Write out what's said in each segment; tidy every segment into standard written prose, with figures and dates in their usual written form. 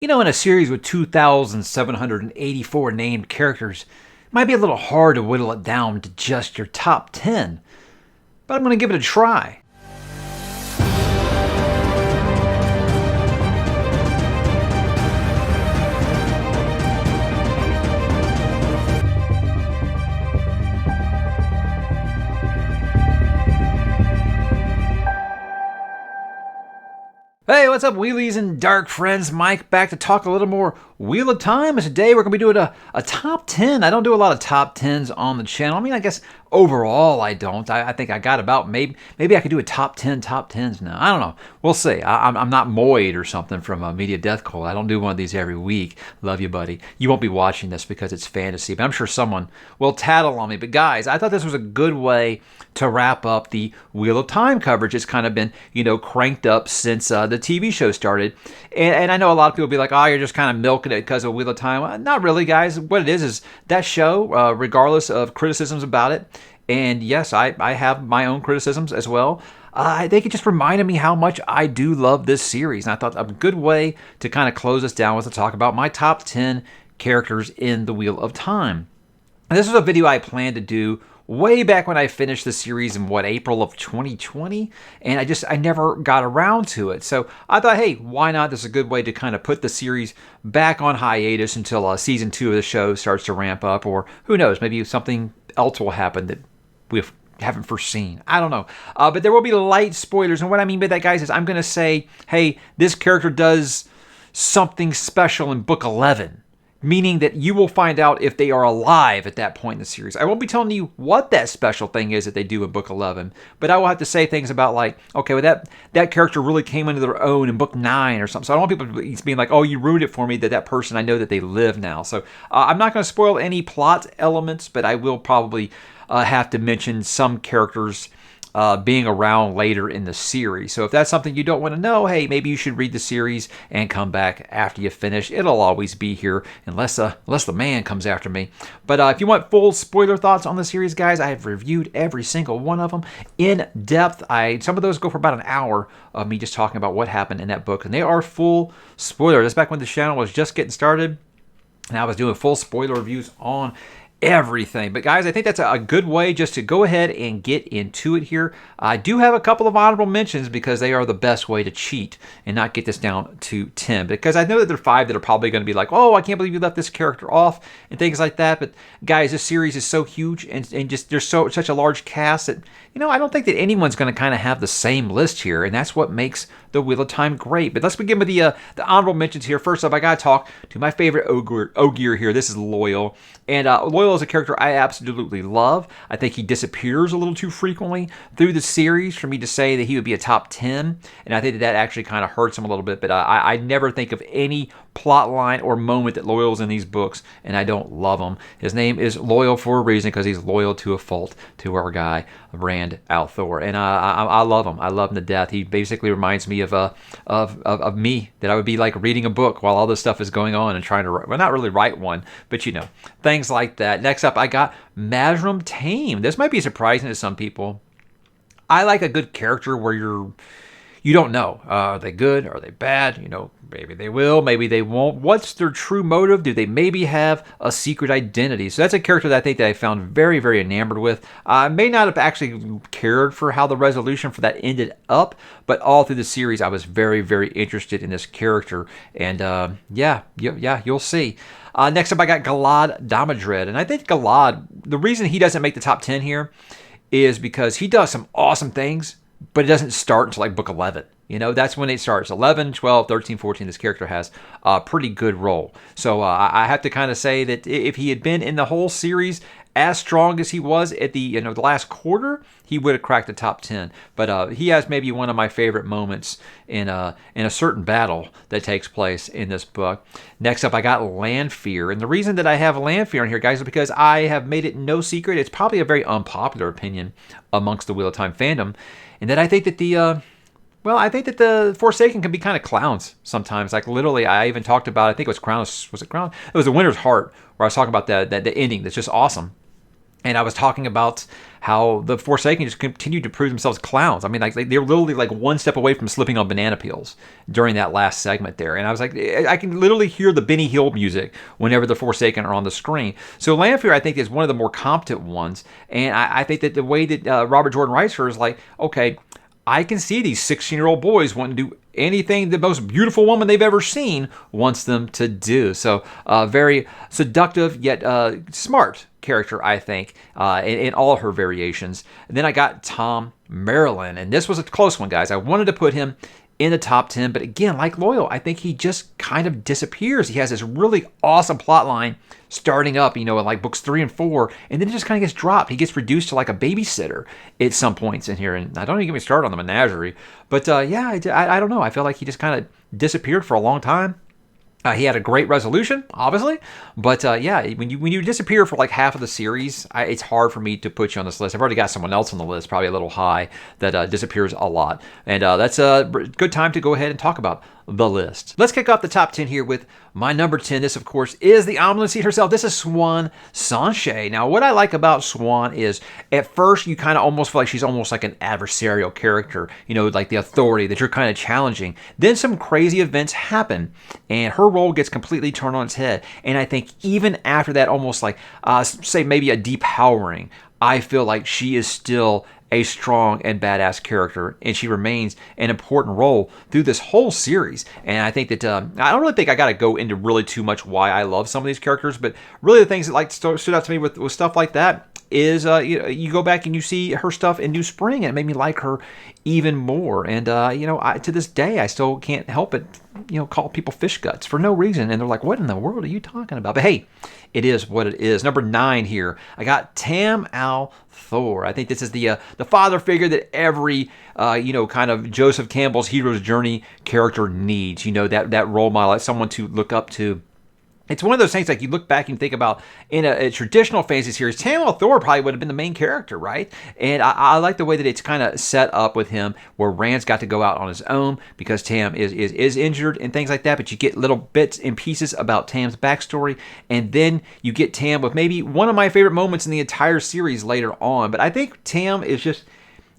You know, in a series with 2,784 named characters, it might be a little hard to whittle it down to just your top 10, but I'm going to give it a try. Hey, what's up, wheelies and dark friends? Mike back to talk a little more Wheel of Time. And today we're going to be doing a top 10. I don't do a lot of top 10s on the channel. I mean, I guess overall I don't. I think I got about, maybe I could do a top 10 top 10s now. I don't know. We'll see. I'm not Moid or something from Media Death Cult. I don't do one of these every week. Love you, buddy. You won't be watching this because it's fantasy, but I'm sure someone will tattle on me. But guys, I thought this was a good way to wrap up the Wheel of Time coverage. It's kind of been, cranked up since the TV show started. And I know a lot of people will be like, oh, you're just kind of milking it because of Wheel of Time. Not really, guys. What it is that show, regardless of criticisms about it, and yes, I have my own criticisms as well, they could just reminded me how much I do love this series. And I thought a good way to kind of close this down was to talk about my top 10 characters in the Wheel of Time. And this was a video I planned to do way back when I finished the series in April of 2020, and I never got around to it. So I thought, hey, why not? This is a good way to kind of put the series back on hiatus until season 2 of the show starts to ramp up, or who knows, maybe something else will happen that we haven't foreseen. I don't know. But there will be light spoilers, and what I mean by that, guys, is I'm going to say, hey, this character does something special in book 11. Meaning that you will find out if they are alive at that point in the series. I won't be telling you what that special thing is that they do in book 11, but I will have to say things about like, okay, well that character really came into their own in book 9 or something. So I don't want people being like, oh, you ruined it for me that person, I know that they live now. So I'm not going to spoil any plot elements, but I will probably have to mention some characters being around later in the series. So if that's something you don't want to know, hey, maybe you should read the series and come back after you finish. It'll always be here unless the man comes after me. But if you want full spoiler thoughts on the series, guys, I have reviewed every single one of them in depth. Some of those go for about an hour of me just talking about what happened in that book, and they are full spoilers. That's back when the channel was just getting started, and I was doing full spoiler reviews on everything. But guys, I think that's a good way just to go ahead and get into it here. I do have a couple of honorable mentions because they are the best way to cheat and not get this down to 10, because I know that there are 5 that are probably going to be like, oh, I can't believe you left this character off and things like that. But guys, this series is so huge and just there's such a large cast that I don't think that anyone's going to kind of have the same list here, and that's what makes the Wheel of Time great. But let's begin with the honorable mentions here. First up, I got to talk to my favorite Ogier here. This is Loyal. And Loyal is a character I absolutely love. I think he disappears a little too frequently through the series for me to say that he would be a top 10. And I think that actually kind of hurts him a little bit. But I never think of any plot line or moment that Loyal's in these books, and I don't love him. His name is Loyal for a reason, because he's loyal to a fault to our guy, Rand al'Thor. And I love him. I love him to death. He basically reminds me of me, that I would be like reading a book while all this stuff is going on and trying to, well, not really write one, but things like that. Next up, I got Mazrim Taim. This might be surprising to some people. I like a good character where you don't know. Are they good? Are they bad? Maybe they will, maybe they won't. What's their true motive? Do they maybe have a secret identity? So that's a character that I think that I found very, very enamored with. I may not have actually cared for how the resolution for that ended up, but all through the series, I was very, very interested in this character. And yeah, you'll see. Next up, I got Galad Damadred. And I think Galad, the reason he doesn't make the top 10 here is because he does some awesome things, but it doesn't start until like book 11. That's when it starts. 11, 12, 13, 14, this character has a pretty good role. So I have to kind of say that if he had been in the whole series as strong as he was at the the last quarter, he would have cracked the top 10. But he has maybe one of my favorite moments in a certain battle that takes place in this book. Next up, I got Lanfear. And the reason that I have Lanfear in here, guys, is because I have made it no secret. It's probably a very unpopular opinion amongst the Wheel of Time fandom, and that I think that the Forsaken can be kind of clowns sometimes. Like literally, I even talked about, I think it was Crown? Was it Crown? It was The Winter's Heart, where I was talking about the ending that's just awesome. And I was talking about how the Forsaken just continued to prove themselves clowns. I mean, like they're literally like one step away from slipping on banana peels during that last segment there. And I was like, I can literally hear the Benny Hill music whenever the Forsaken are on the screen. So Lanfear, I think, is one of the more competent ones. And I think that the way that Robert Jordan writes her is like, okay, I can see these 16-year-old boys wanting to do anything the most beautiful woman they've ever seen wants them to do. So very seductive yet smart character, I think, in all her variations. And then I got Tom Maryland, and this was a close one, guys. I wanted to put him in the top 10, but again, like Loyal, I think he just kind of disappears. He has this really awesome plot line starting up, in like books 3 and 4, and then it just kind of gets dropped. He gets reduced to like a babysitter at some points in here, and I don't even get me started on the menagerie. But yeah, I don't know. I feel like he just kind of disappeared for a long time. He had a great resolution, obviously, but yeah, when you disappear for like half of the series, it's hard for me to put you on this list. I've already got someone else on the list, probably a little high, that disappears a lot, and that's a good time to go ahead and talk about the list. Let's kick off the top 10 here with my number 10. This, of course, is the omelet seat herself. This is Swan Sanchez. Now, what I like about Swan is at first you kind of almost feel like she's almost like an adversarial character, like the authority that you're kind of challenging. Then some crazy events happen and her role gets completely turned on its head. And I think even after that, almost like, say maybe a depowering, I feel like she is still a strong and badass character, and she remains an important role through this whole series. And I think that I don't really think I got to go into really too much why I love some of these characters, but really the things that like stood out to me with stuff like that is you go back and you see her stuff in New Spring, and it made me like her even more. And to this day, I still can't help it, call people fish guts for no reason, and they're like, "What in the world are you talking about?" But hey, it is what it is. Number 9 here, I got Tam Althor. I think this is the father figure that every kind of Joseph Campbell's hero's journey character needs. That role model, like someone to look up to. It's one of those things like you look back and think about in a traditional fantasy series, Tam Althor probably would have been the main character, right? And I like the way that it's kind of set up with him where Rand's got to go out on his own because Tam is injured and things like that, but you get little bits and pieces about Tam's backstory, and then you get Tam with maybe one of my favorite moments in the entire series later on. But I think Tam is just...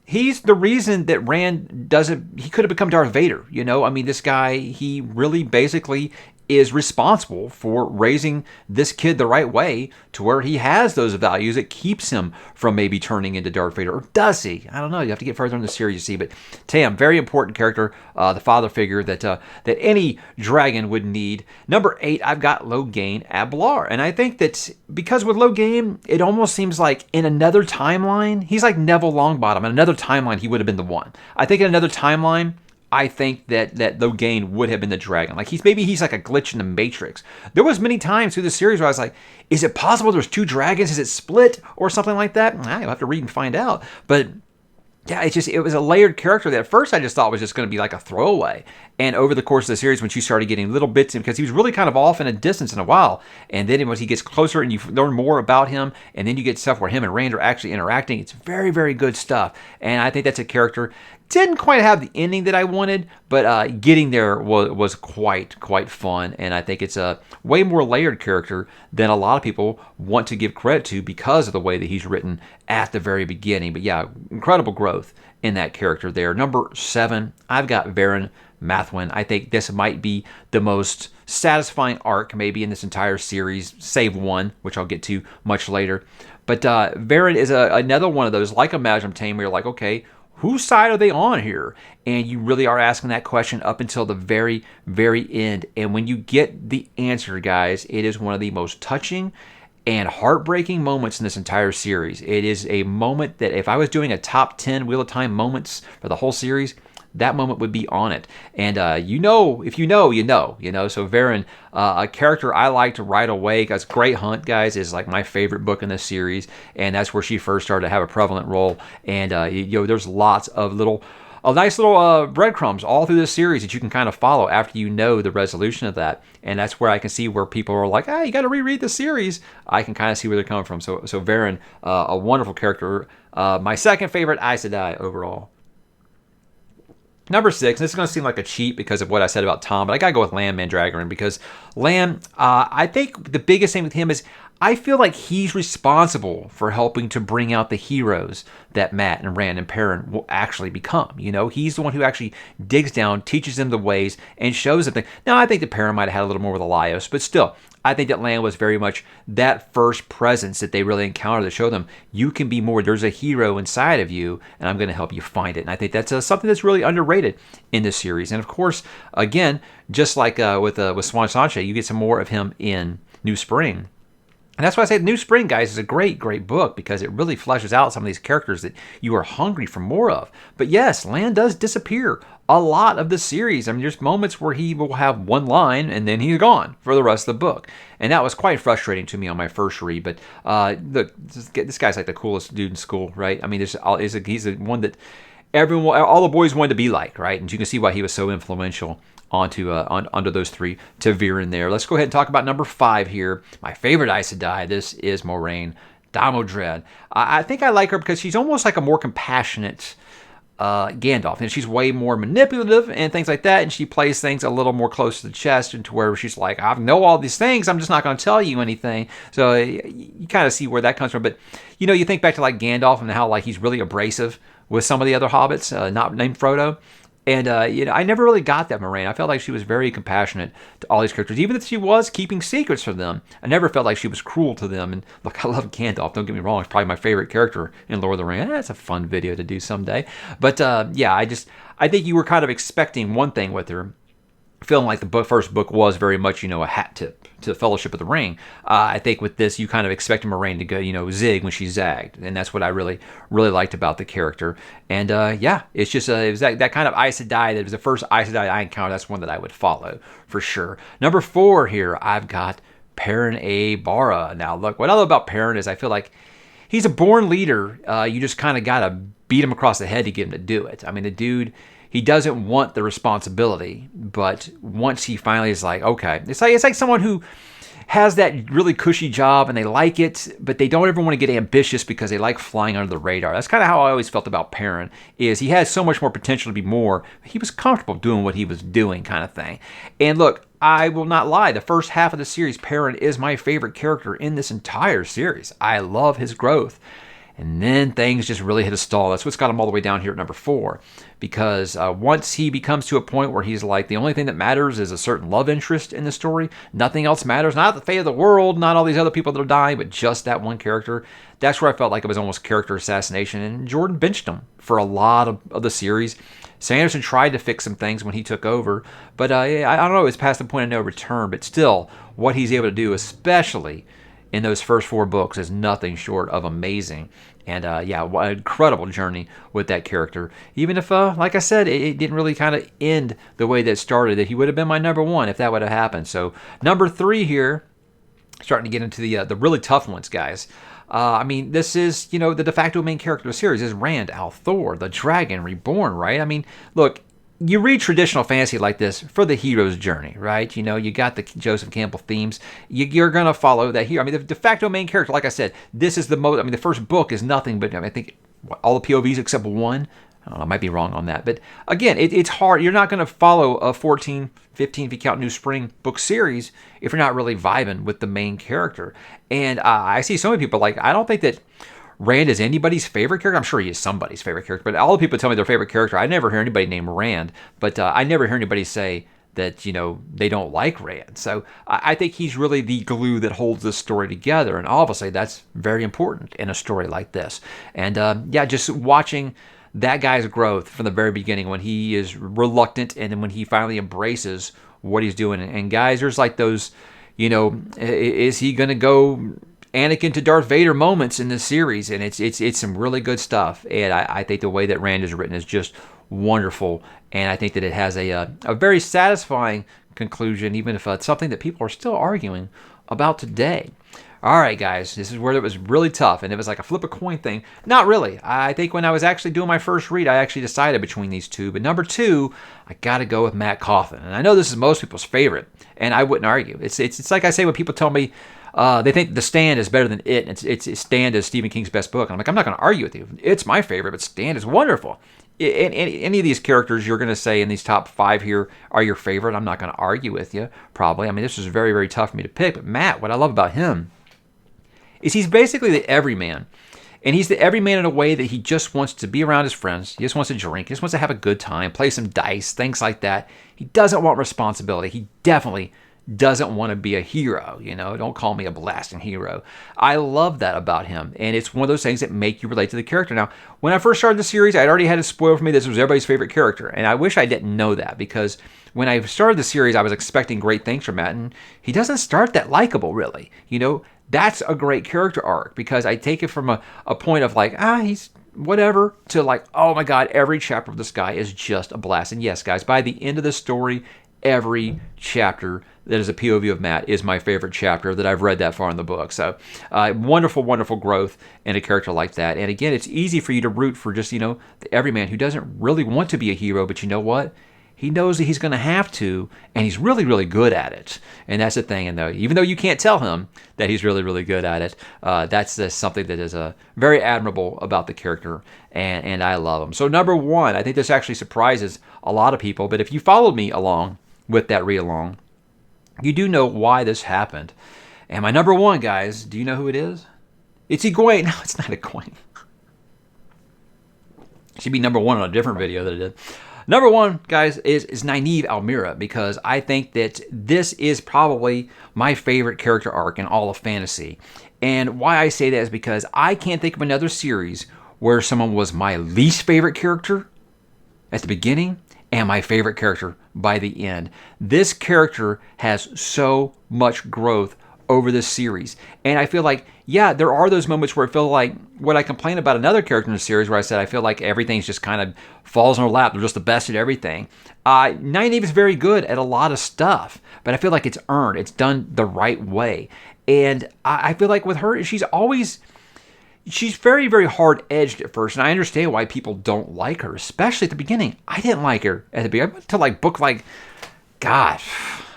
he's the reason that Rand he could have become Darth Vader, I mean, this guy, he really basically is responsible for raising this kid the right way to where he has those values that keeps him from maybe turning into Darth Vader. Or does he? I don't know. You have to get further in the series to see. But Tam, very important character, the father figure that any dragon would need. Number 8, I've got Logain Ablar. And I think that because with Logain, it almost seems like in another timeline, he's like Neville Longbottom. In another timeline, he would have been the one. I think in another timeline, I think that Logain would have been the dragon. Like he's like a glitch in the Matrix. There was many times through the series where I was like, is it possible there's 2 dragons? Is it split or something like that? You'll have to read and find out. But yeah, it was a layered character that at first I just thought was just going to be like a throwaway. And over the course of the series, when she started getting little bits, because he was really kind of off in a distance in a while, and then once he gets closer and you learn more about him, and then you get stuff where him and Rand are actually interacting, it's very, very good stuff. And I think that's a character didn't quite have the ending that I wanted, but getting there was quite fun. And I think it's a way more layered character than a lot of people want to give credit to because of the way that he's written at the very beginning. But yeah, incredible growth in that character there. Number 7, I've got Varen Mathwin. I think this might be the most satisfying arc maybe in this entire series, save one, which I'll get to much later. But Varen is another one of those, like a Majum Tame, where you're like, okay, whose side are they on here? And you really are asking that question up until the very, very end. And when you get the answer, guys, it is one of the most touching and heartbreaking moments in this entire series. It is a moment that if I was doing a top 10 Wheel of Time moments for the whole series, that moment would be on it. And if you know. So Varen, a character I liked right away, because Great Hunt, guys, is like my favorite book in this series, and that's where she first started to have a prevalent role. And there's lots of nice little breadcrumbs all through this series that you can kind of follow after you know the resolution of that. And that's where I can see where people are like, you got to reread the series. I can kind of see where they're coming from. So Varen, a wonderful character. My second favorite Aes Sedai overall. Number 6, this is going to seem like a cheat because of what I said about Tom, but I got to go with Lan Mandragoran because Lan, I think the biggest thing with him is I feel like he's responsible for helping to bring out the heroes that Matt and Rand and Perrin will actually become. He's the one who actually digs down, teaches them the ways, and shows them things. Now, I think that Perrin might have had a little more with Elias, but still, I think that Lan was very much that first presence that they really encountered to show them you can be more. There's a hero inside of you, and I'm going to help you find it. And I think that's something that's really underrated in this series. And of course, again, just like with Swan Sanche, you get some more of him in New Spring. And that's why I say New Spring, guys, is a great, great book because it really fleshes out some of these characters that you are hungry for more of. But yes, Lan does disappear a lot of the series. I mean, there's moments where he will have one line and then he's gone for the rest of the book. And that was quite frustrating to me on my first read. But look, this guy's like the coolest dude in school, right? I mean, he's the one that all the boys wanted to be like, right? And you can see why he was so influential onto those three to veer in there. Let's go ahead and talk about number 5 here. My favorite Aes Sedai. This is Moiraine Damodred. I think I like her because she's almost like a more compassionate Gandalf, and she's way more manipulative and things like that, and she plays things a little more close to the chest, and to where she's like, I know all these things, I'm just not going to tell you anything. So you kind of see where that comes from. But you think back to like Gandalf and how like he's really abrasive with some of the other hobbits, not named Frodo. And, I never really got that Moiraine. I felt like she was very compassionate to all these characters. Even if she was keeping secrets from them, I never felt like she was cruel to them. And look, I love Gandalf. Don't get me wrong. It's probably my favorite character in Lord of the Rings. That's a fun video to do someday. But, I think you were kind of expecting one thing with her. Feeling like the first book was very much, a hat tip to Fellowship of the Ring. I think with this, you kind of expect Moiraine to go, zig when she zagged. And that's what I really, really liked about the character. And it's just, it was that kind of Aes Sedai that was the first Aes Sedai I encountered. That's one that I would follow for sure. Number 4 here, I've got Perrin A. Barra. Now, look, what I love about Perrin is I feel like he's a born leader. You just kind of got to beat him across the head to get him to do it. I mean, the dude, he doesn't want the responsibility, but once he finally is like, okay, it's like someone who has that really cushy job and they like it, but they don't ever want to get ambitious because they like flying under the radar. That's kind of how I always felt about Perrin, is he has so much more potential to be more. He was comfortable doing what he was doing, kind of thing. And look, I will not lie, the first half of the series, Perrin is my favorite character in this entire series. I love his growth. And then things just really hit a stall. That's what's got him all the way down here at number 4. Because once he becomes to a point where he's like, the only thing that matters is a certain love interest in the story. Nothing else matters. Not the fate of the world, not all these other people that are dying, but just that one character. That's where I felt like it was almost character assassination. And Jordan benched him for a lot of the series. Sanderson tried to fix some things when he took over. But I don't know, it's past the point of no return. But still, what he's able to do, especially in those first 4 books, is nothing short of amazing. And what an incredible journey with that character. Even if, like I said, it didn't really kind of end the way that it started, that he would have been my number 1 if that would have happened. So number 3 here, starting to get into the really tough ones, guys. This is, the de facto main character of the series is Rand al'Thor, the Dragon Reborn, right? I mean, look, you read traditional fantasy like this for the hero's journey, right? You got the Joseph Campbell themes. You're going to follow that hero. I mean, the de facto main character, like I said, this is the most, the first book is nothing but, I think all the POVs except one. I don't know, I might be wrong on that. But again, it's hard. You're not going to follow a 14, 15, if you count New Spring book series, if you're not really vibing with the main character. And I see so many people like, I don't think that Rand is anybody's favorite character. I'm sure he is somebody's favorite character, but all the people tell me their favorite character. I never hear anybody name Rand, but I never hear anybody say that, they don't like Rand. So I think he's really the glue that holds this story together, and obviously that's very important in a story like this. And just watching that guy's growth from the very beginning, when he is reluctant and then when he finally embraces what he's doing. And guys, there's like those, is he going to go Anakin to Darth Vader moments in this series, and it's some really good stuff. And I think the way that Rand is written is just wonderful, and I think that it has a very satisfying conclusion, even if it's something that people are still arguing about today. All right, guys, this is where it was really tough, and it was like a flip a coin thing. Not really. I think when I was actually doing my first read, I actually decided between these two. But number 2, I got to go with Matt Cawthon, and I know this is most people's favorite, and I wouldn't argue. It's like I say when people tell me they think The Stand is better than It, and it's Stand is Stephen King's best book. And I'm like, I'm not going to argue with you. It's my favorite, but Stand is wonderful. Any of these characters you're going to say in these top 5 here are your favorite, I'm not going to argue with you, probably. This was very, very tough for me to pick. But Matt, what I love about him is he's basically the everyman. And he's the everyman in a way that he just wants to be around his friends. He just wants to drink. He just wants to have a good time, play some dice, things like that. He doesn't want responsibility. He definitely doesn't want to be a hero. Don't call me a blasting hero. I love that about him. And it's one of those things that make you relate to the character. Now, when I first started the series, I'd already had it spoiled for me this was everybody's favorite character. And I wish I didn't know that, because when I started the series, I was expecting great things from Matt. And he doesn't start that likable, really. That's a great character arc, because I take it from a point of like, he's whatever, to like, oh my God, every chapter of this guy is just a blast. And yes, guys, by the end of the story, every chapter that is a POV of Matt is my favorite chapter that I've read that far in the book. So wonderful, wonderful growth in a character like that. And again, it's easy for you to root for just, the everyman who doesn't really want to be a hero, but you know what? He knows that he's going to have to, and he's really, really good at it. And that's the thing. And even though you can't tell him that he's really, really good at it, that's something that is very admirable about the character, and I love him. So number one, I think this actually surprises a lot of people, but if you followed me along with that read-along, you do know why this happened. And my number one, guys, do you know who it is? It's Egwene. No, it's not Egwene. It should be number one on a different video that I did. Number one, guys, is Nynaeve Almira, because I think that this is probably my favorite character arc in all of fantasy. And why I say that is because I can't think of another series where someone was my least favorite character at the beginning and my favorite character by the end. This character has so much growth over this series. And I feel like, yeah, there are those moments where I feel like what I complain about another character in the series, where I said I feel like everything's just kind of falls in her lap. They're just the best at everything. Nynaeve is very good at a lot of stuff, but I feel like it's earned. It's done the right way. And I feel like with her, she's very, very hard-edged at first, and I understand why people don't like her, especially at the beginning. I didn't like her at the beginning. I went to gosh,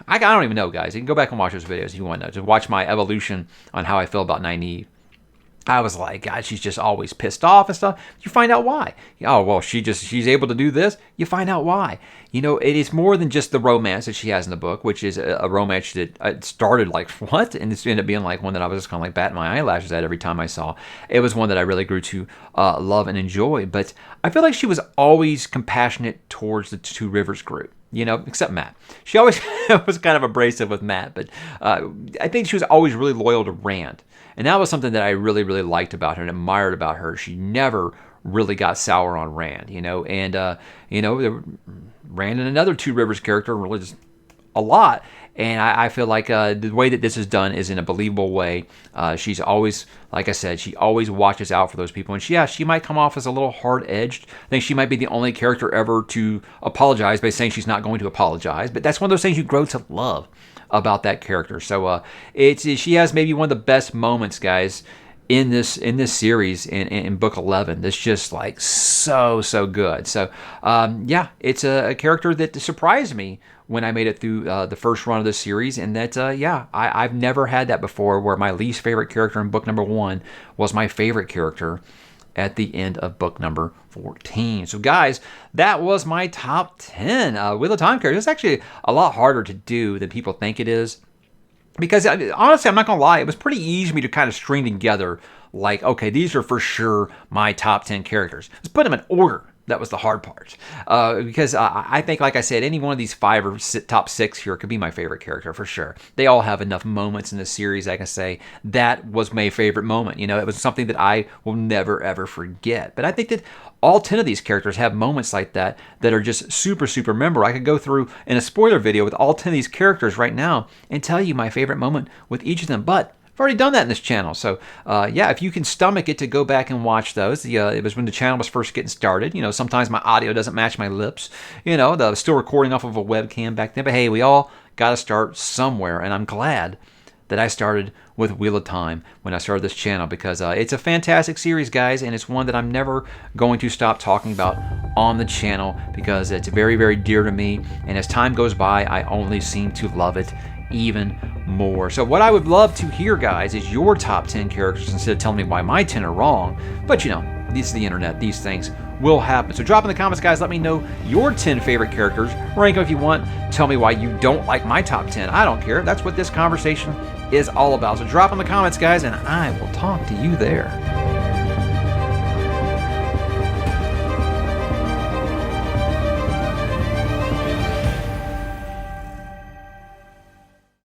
I don't even know, guys. You can go back and watch those videos if you want to know. Just watch my evolution on how I feel about Nynaeve. I was like, God, she's just always pissed off and stuff. You find out why. Oh, well, she's able to do this. You find out why. It is more than just the romance that she has in the book, which is a romance that started like, what? And it's ended up being like one that I was just kind of like batting my eyelashes at every time I saw. It was one that I really grew to love and enjoy. But I feel like she was always compassionate towards the Two Rivers group. Except Matt. She always was kind of abrasive with Matt, but I think she was always really loyal to Rand. And that was something that I really, really liked about her and admired about her. She never really got sour on Rand, and, Rand and another Two Rivers character really just a lot. And I feel like the way that this is done is in a believable way. She's always, like I said, she always watches out for those people. And she might come off as a little hard-edged. I think she might be the only character ever to apologize by saying she's not going to apologize. But that's one of those things you grow to love about that character. So she has maybe one of the best moments, guys, in this series in book 11. That's just like so good. So it's a character that surprised me when I made it through the first run of the series, and that I've never had that before, where my least favorite character in book number 1 was my favorite character at the end of book number 14. So guys, that was my top 10 Wheel of Time characters. It's actually a lot harder to do than people think it is. Because honestly, I'm not going to lie, it was pretty easy for me to kind of string together like, okay, these are for sure my top 10 characters. Let's put them in order. That was the hard part. Because I think, like I said, any one of these 5 or top 6 here could be my favorite character for sure. They all have enough moments in the series I can say that was my favorite moment. It was something that I will never, ever forget. But I think that all 10 of these characters have moments like that are just super, super memorable. I could go through in a spoiler video with all 10 of these characters right now and tell you my favorite moment with each of them. But I've already done that in this channel. So, if you can stomach it to go back and watch those. It was when the channel was first getting started. Sometimes my audio doesn't match my lips. I was still recording off of a webcam back then. But hey, we all got to start somewhere. And I'm glad that I started with Wheel of Time when I started this channel, because it's a fantastic series, guys, and it's one that I'm never going to stop talking about on the channel, because it's very, very dear to me, and as time goes by, I only seem to love it even more. So what I would love to hear, guys, is your top 10 characters instead of telling me why my 10 are wrong. But this is the internet. These things will happen. So drop in the comments, guys. Let me know your 10 favorite characters. Rank them if you want. Tell me why you don't like my top 10. I don't care. That's what this conversation is all about. So drop in the comments, guys, and I will talk to you there.